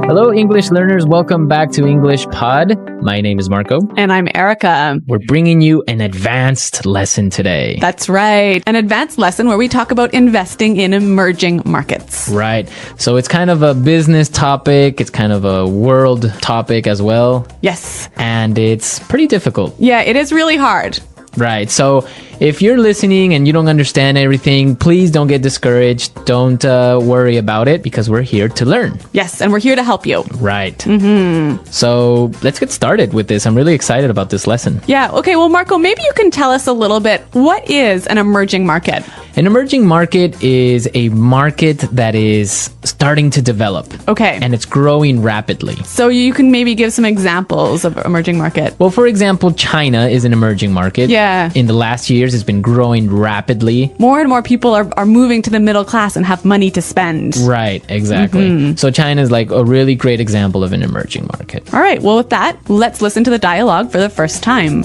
Hello, English learners. Welcome back to English Pod. My name is Marco. And I'm Erica. We're bringing you an advanced lesson today. That's right. An advanced lesson where we talk about investing in emerging markets. Right. So it's kind of a business topic. It's kind of a world topic as well. Yes. And it's pretty difficult. Yeah, it is really hard. Right. So if you're listening and you don't understand everything, please don't get discouraged. Don't worry about it because we're here to learn. Yes, and we're here to help you. Right. Mm-hmm. So let's get started with this. I'm really excited about this lesson. Yeah. Okay. Well, Marco, maybe you can tell us a little bit. What is an emerging market? An emerging market is a market that is starting to develop. Okay. And it's growing rapidly. So you can maybe give some examples of emerging market. Well, for example, China is an emerging market. Yeah. In the last years, it's been growing rapidly. More and more people are moving to the middle class and have money to spend. Right, exactly. Mm-hmm. So China is like a really great example of an emerging market. All right. Well, with that, let's listen to the dialogue for the first time.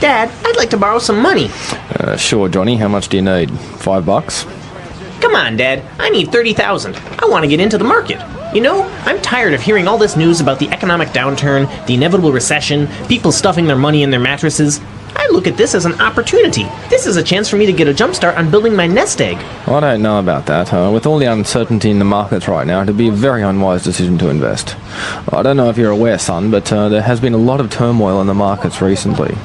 Dad, I'd like to borrow some money. Sure, Johnny. How much do you need? $5? Come on, Dad. I need $30,000. I want to get into the market. You know, I'm tired of hearing all this news about the economic downturn, the inevitable recession, people stuffing their money in their mattresses. I look at this as an opportunity. This is a chance for me to get a jump start on building my nest egg. I don't know about that. With all the uncertainty in the markets right now, it'd be a very unwise decision to invest. I don't know if you're aware, son, but there has been a lot of turmoil in the markets recently.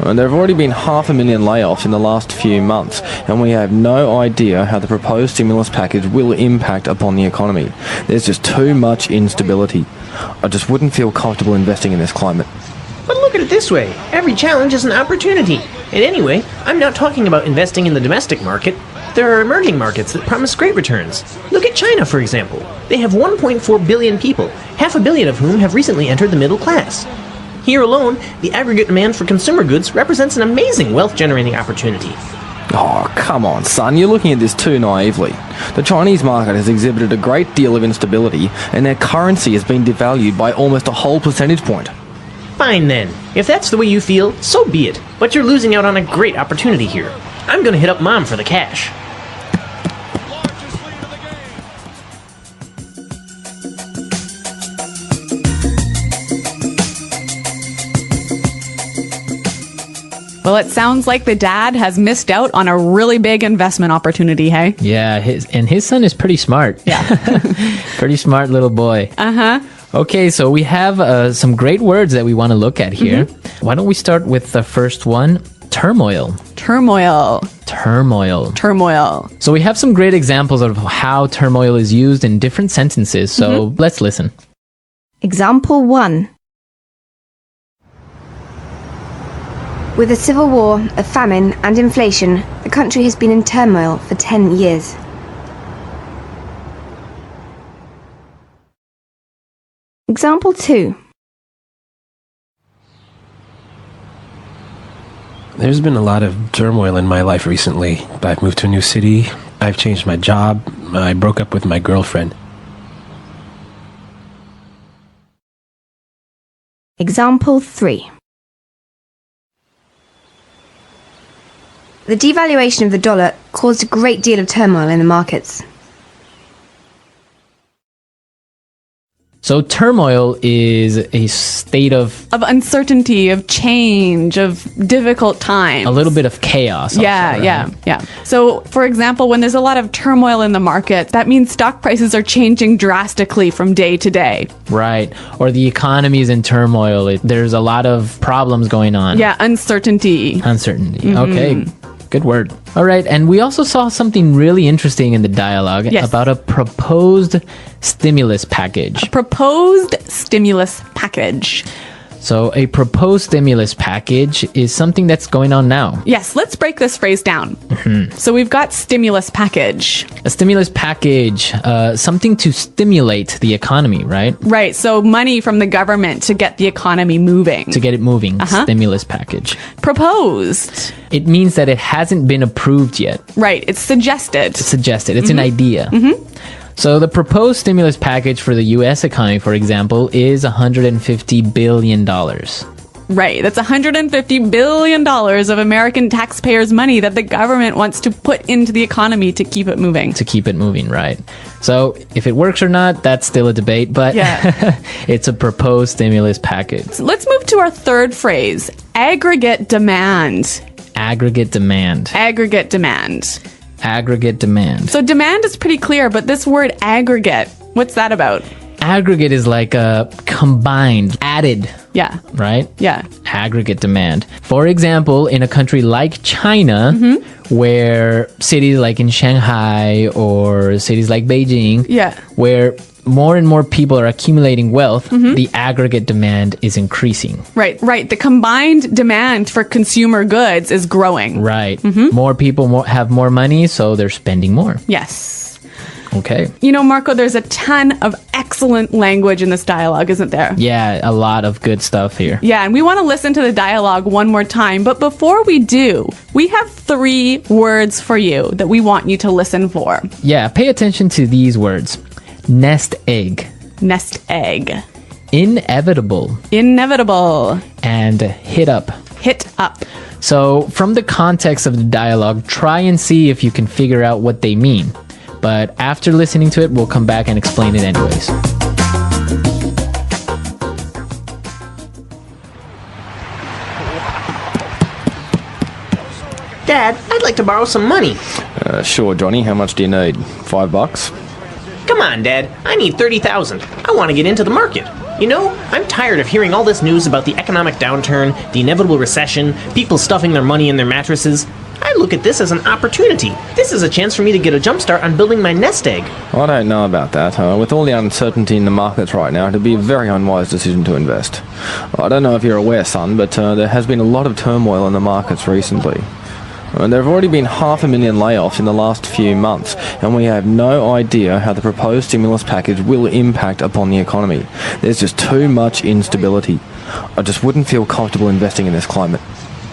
There have already been 500,000 layoffs in the last few months, and we have no idea how the proposed stimulus package will impact upon the economy. There's just too much instability. I just wouldn't feel comfortable investing in this climate. But look at it this way. Every challenge is an opportunity. And anyway, I'm not talking about investing in the domestic market. There are emerging markets that promise great returns. Look at China, for example. They have 1.4 billion people, 500 million of whom have recently entered the middle class. Here alone, the aggregate demand for consumer goods represents an amazing wealth-generating opportunity. Oh, come on, son. You're looking at this too naively. The Chinese market has exhibited a great deal of instability, and their currency has been devalued by almost a whole percentage point. Fine then. If that's the way you feel, so be it. But you're losing out on a great opportunity here. I'm gonna hit up Mom for the cash. Well, it sounds like the dad has missed out on a really big investment opportunity, hey? Yeah, his son is pretty smart. Yeah. Pretty smart little boy. Uh-huh. Okay, so we have some great words that we want to look at here. Mm-hmm. Why don't we start with the first one? Turmoil. Turmoil. Turmoil. Turmoil. So we have some great examples of how turmoil is used in different sentences, so let's listen. Example 1. With a civil war, a famine, and inflation, the country has been in turmoil for 10 years. Example 2. There's been a lot of turmoil in my life recently. I've moved to a new city, I've changed my job, I broke up with my girlfriend. Example 3. The devaluation of the dollar caused a great deal of turmoil in the markets. So turmoil is a state of uncertainty, of change, of difficult times. A little bit of chaos. Yeah, also, right? yeah. So, for example, when there's a lot of turmoil in the market, that means stock prices are changing drastically from day to day. Right. Or the economy is in turmoil. There's a lot of problems going on. Yeah, uncertainty. Uncertainty. Okay. Good word. All right. And we also saw something really interesting in the dialogue about a proposed stimulus package. A proposed stimulus package. So a proposed stimulus package is something that's going on now. Yes, let's break this phrase down. So we've got stimulus package. A stimulus package, something to stimulate the economy, right? Right, so money from the government to get the economy moving. To get it moving, stimulus package. Proposed. It means that it hasn't been approved yet. Right, it's suggested. It's suggested. It's an idea. So the proposed stimulus package for the U.S. economy, for example, is $150 billion. Right. That's $150 billion of American taxpayers' money that the government wants to put into the economy to keep it moving. To keep it moving, right. So if it works or not, that's still a debate, but Yeah. it's a proposed stimulus package. Let's move to our third phrase, aggregate demand. Aggregate demand. Aggregate demand. Aggregate demand. So demand is pretty clear, but this word aggregate, what's that about? Aggregate is like a combined, added, Yeah. right? Yeah. Aggregate demand. For example, in a country like China, where cities like in Shanghai or cities like Beijing, Yeah. where more and more people are accumulating wealth, the aggregate demand is increasing. Right. The combined demand for consumer goods is growing. Right. More people have more money, so they're spending more. Yes. Okay. You know, Marco, there's a ton of excellent language in this dialogue, isn't there? Yeah, a lot of good stuff here. Yeah, and we want to listen to the dialogue one more time. But before we do, we have 3 words for you that we want you to listen for. Yeah, pay attention to these words. Nest egg. Nest egg. Inevitable. Inevitable. And hit up. Hit up. So, from the context of the dialogue, try and see if you can figure out what they mean. But after listening to it, we'll come back and explain it anyways. Dad, I'd like to borrow some money. Sure, Johnny. How much do you need? $5? Come on, Dad. I need $30,000. I want to get into the market. You know, I'm tired of hearing all this news about the economic downturn, the inevitable recession, people stuffing their money in their mattresses. I look at this as an opportunity. This is a chance for me to get a jump start on building my nest egg. I don't know about that. With all the uncertainty in the markets right now, it'd be a very unwise decision to invest. I don't know if you're aware, son, but there has been a lot of turmoil in the markets recently. There have already been 500,000 layoffs in the last few months, and we have no idea how the proposed stimulus package will impact upon the economy. There's just too much instability. I just wouldn't feel comfortable investing in this climate.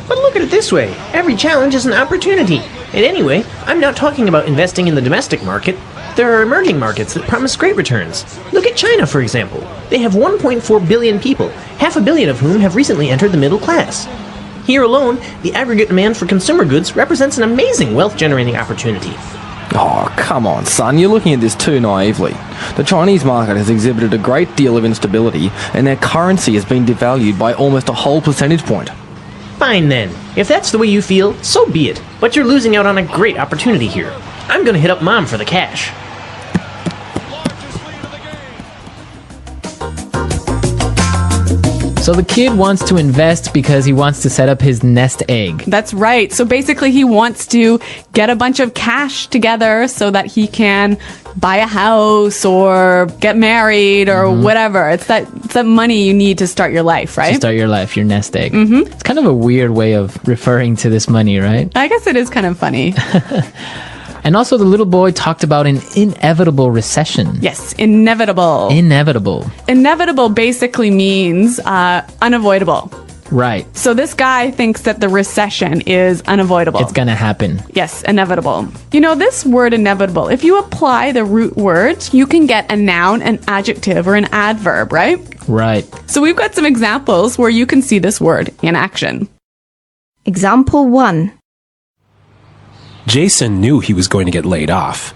But look at it this way. Every challenge is an opportunity. And anyway, I'm not talking about investing in the domestic market. There are emerging markets that promise great returns. Look at China, for example. They have 1.4 billion people, 500 million of whom have recently entered the middle class. Here alone, the aggregate demand for consumer goods represents an amazing wealth-generating opportunity. Oh, come on, son. You're looking at this too naively. The Chinese market has exhibited a great deal of instability, and their currency has been devalued by almost a whole percentage point. Fine then. If that's the way you feel, so be it. But you're losing out on a great opportunity here. I'm gonna hit up Mom for the cash. So the kid wants to invest because he wants to set up his nest egg. That's right. So basically he wants to get a bunch of cash together so that he can buy a house or get married or whatever. It's that money you need to start your life, right? To start your life, your nest egg. It's kind of a weird way of referring to this money, right? I guess it is kind of funny. And also the little boy talked about an inevitable recession. Yes, inevitable. Inevitable. Inevitable basically means unavoidable. Right. So this guy thinks that the recession is unavoidable. It's gonna happen. Yes, inevitable. You know, this word inevitable, if you apply the root word, you can get a noun, an adjective, or an adverb, right? Right. So we've got some examples where you can see this word in action. Example 1. Jason knew he was going to get laid off,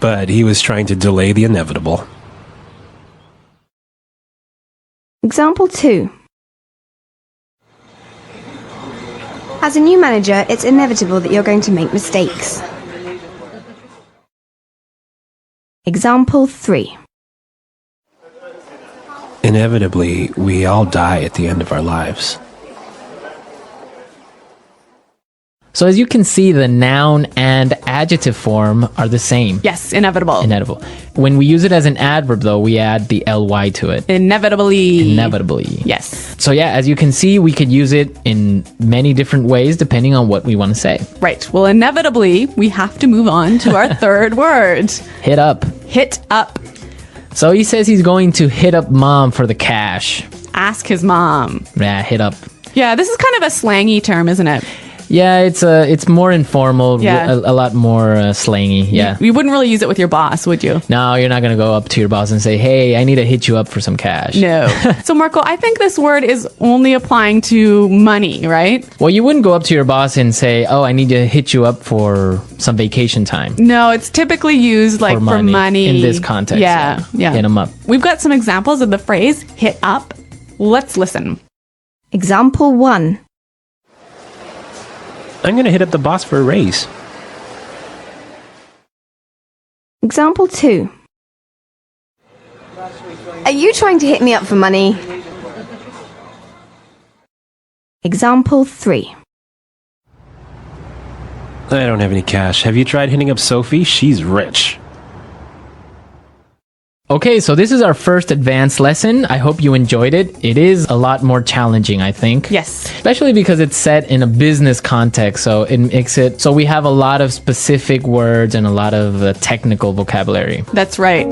but he was trying to delay the inevitable. Example 2. As a new manager, it's inevitable that you're going to make mistakes. Example 3. Inevitably, we all die at the end of our lives. So as you can see, the noun and adjective form are the same. Yes, inevitable. Inevitable. When we use it as an adverb, though, we add the ly to it. Inevitably. Inevitably. Yes. So yeah, as you can see, we could use it in many different ways depending on what we want to say. Right. Well, inevitably, we have to move on to our third word. Hit up. Hit up. So he says he's going to hit up Mom for the cash. Ask his mom. Yeah, hit up. Yeah, this is kind of a slangy term, isn't it? Yeah, it's more informal, Yeah. a lot more slangy. Yeah. You wouldn't really use it with your boss, would you? No, you're not going to go up to your boss and say, hey, I need to hit you up for some cash. No. So, Marco, I think this word is only applying to money, right? Well, you wouldn't go up to your boss and say, oh, I need to hit you up for some vacation time. No, it's typically used like for money. In this context. Yeah. Hit them up. We've got some examples of the phrase hit up. Let's listen. Example 1. I'm going to hit up the boss for a raise. Example 2. Are you trying to hit me up for money? Example 3. I don't have any cash. Have you tried hitting up Sophie? She's rich. Okay, so this is our first advanced lesson. I hope you enjoyed it. It is a lot more challenging, I think. Yes. Especially because it's set in a business context, so it makes it so we have a lot of specific words and a lot of technical vocabulary. That's right.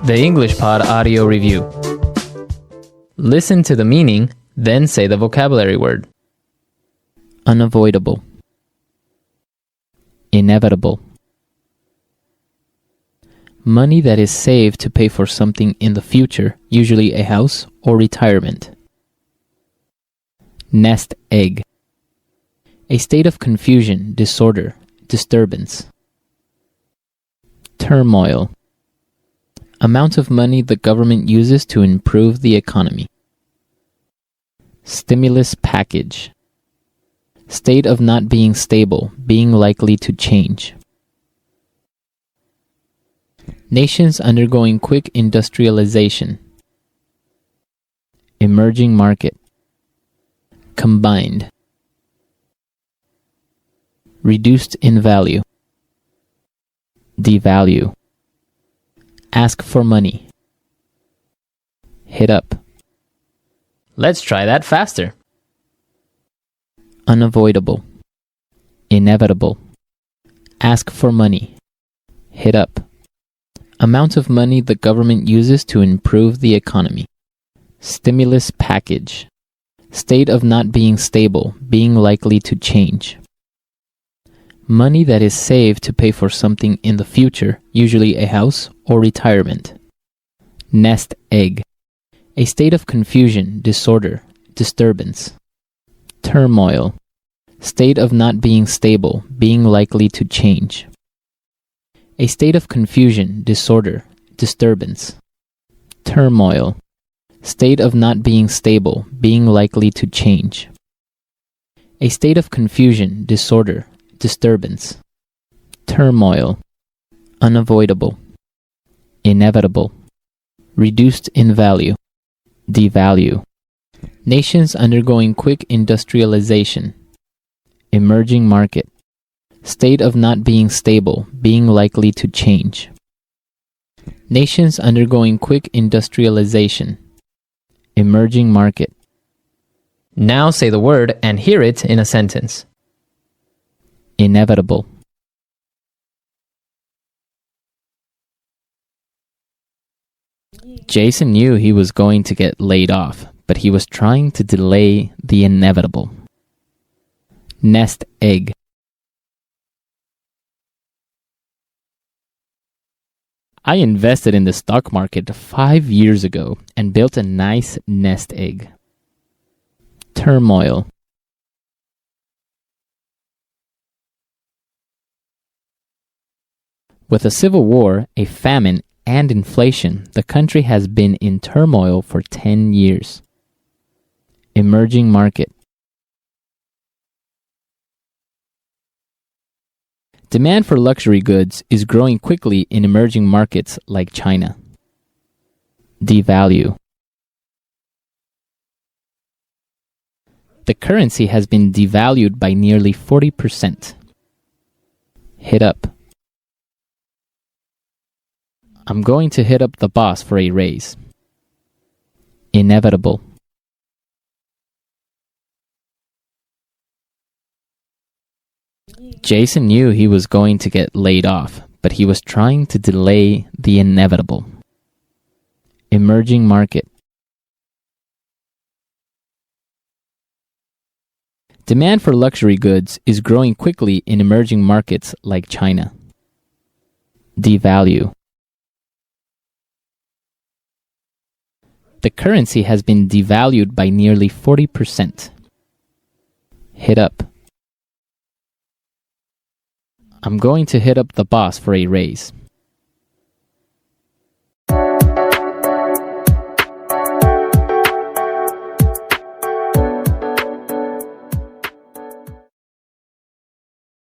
The English Pod Audio Review. Listen to the meaning, then say the vocabulary word. Unavoidable. Inevitable. Money that is saved to pay for something in the future, usually a house or retirement. Nest egg. A state of confusion, disorder, disturbance. Turmoil. Amount of money the government uses to improve the economy. Stimulus package. State of not being stable, being likely to change. Nations undergoing quick industrialization. Emerging market. Combined. Reduced in value. Devalue. Ask for money. Hit up. Let's try that faster. Unavoidable. Inevitable. Ask for money. Hit up. Amount of money the government uses to improve the economy. Stimulus package. State of not being stable, being likely to change. Money that is saved to pay for something in the future, usually a house or retirement. Nest egg. A state of confusion, disorder, disturbance. Turmoil. State of not being stable, being likely to change. A state of confusion, disorder, disturbance. Turmoil. State of not being stable, being likely to change. A state of confusion, disorder, disturbance. Turmoil. Unavoidable. Inevitable. Reduced in value. Devalue. Nations undergoing quick industrialization. Emerging market. State of not being stable, being likely to change. Nations undergoing quick industrialization. Emerging market. Now say the word and hear it in a sentence. Inevitable. Jason knew he was going to get laid off, but he was trying to delay the inevitable. Nest egg. I invested in the stock market 5 years ago and built a nice nest egg. Turmoil. With a civil war, a famine, and inflation, the country has been in turmoil for 10 years. Emerging market. Demand for luxury goods is growing quickly in emerging markets like China. Devalue. The currency has been devalued by nearly 40%. Hit up. I'm going to hit up the boss for a raise. Inevitable. Jason knew he was going to get laid off, but he was trying to delay the inevitable. Emerging market. Demand for luxury goods is growing quickly in emerging markets like China. Devalue. The currency has been devalued by nearly 40%. Hit up. I'm going to hit up the boss for a raise.